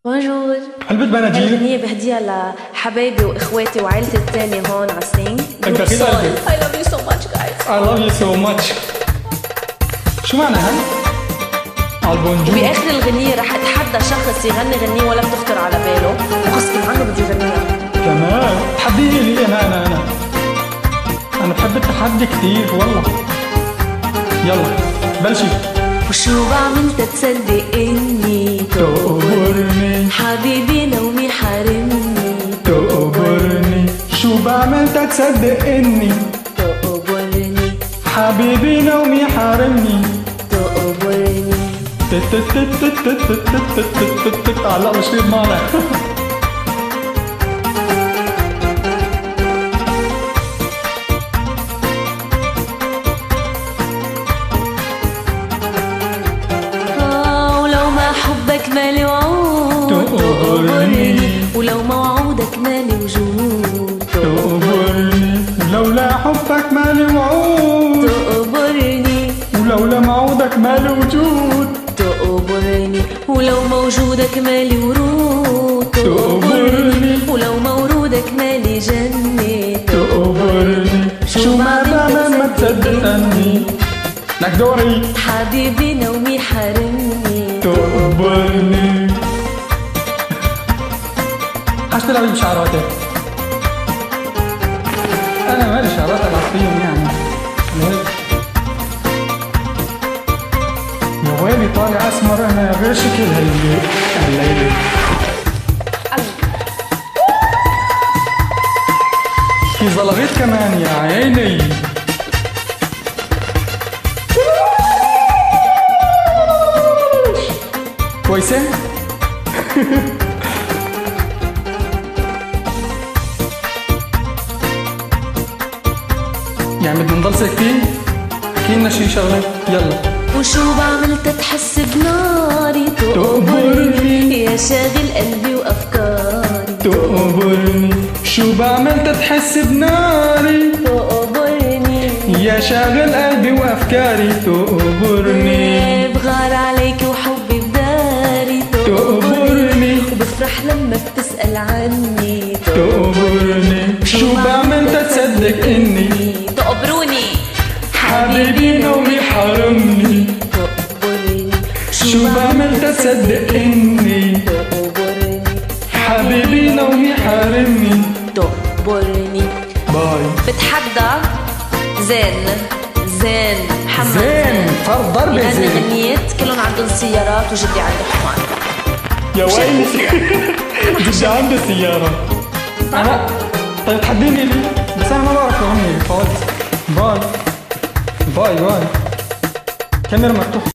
بونجور. علبة بناديل. الأغنية بهديها لحبايبي وإخواتي وعائلتي التانية هون على السنين. أنت أكيد قلبي. I love you so much guys. I love you so much. شو معناها؟ البونجور. وبآخر الغنية رح أتحدى شخص يغني غنية ولا بتخطر على باله وغصب عنه بده يغنيها. كمان تحديني لي أنا بحب التحدي كتير والله. يلا بلشي. وشو بعمل تتصدق إني تقبرني حبيبي نومي حارمني تقبرني. شو بعمل تتصدق إني تقبرني حبيبي نومي حارمني تقبرني. علق الشريط معنا. ولو ما حبك مالي وعود تقبرني. ولو موعودك مالي وجود تقبرني. لولا حبك مالي وعود تقبرني. ولولا موعودك مالي وجود تقبرني. ولو موجودك مالي ورود تقبرني. ولو مورودك مالي جنة تقبرني. شو ما بعمل ما تصدقني. لك دوري. حبيبي نومي حارمني تقبرني. حاج تلعبي بشعراتك. أنا مالي شعرات ألعب فيهم يعني. يا ويلي طالع أسمر أنا غير شكل هالليلة. في زلغيت كمان يا عيني. كويسة؟ يعني بدنا نضل ساكتين؟ احكي لنا شي شغلة يلا. وشو بعمل تتحس بناري تقبرني. يا شاغل قلبي وأفكاري تقبرني. شو بعمل تتحس بناري. تقبرني. يا شاغل قلبي وأفكاري. تقبرني. بغار عليك وحبي بداري تقبرني. وبفرح لما بتسأل عني تقبرني. شو بعمل تتصدق إني تقبروني حبيبي نومي حارمني. تقبرني. شو بعمل تصدق إني تقبرني حبيبي نومي حارمني. تقبرني. باي. بتحدى زين محمد زين فرد ضربة يغني زين. غنيات كلهم عندهم سيارات وجدي عنده حمار. يا ويلي جدي عنده سيارة. أنا طيب تحديني لي بس أنا ما بعرف أغني خالص. باي باي باي. كاميرا مفتوحة.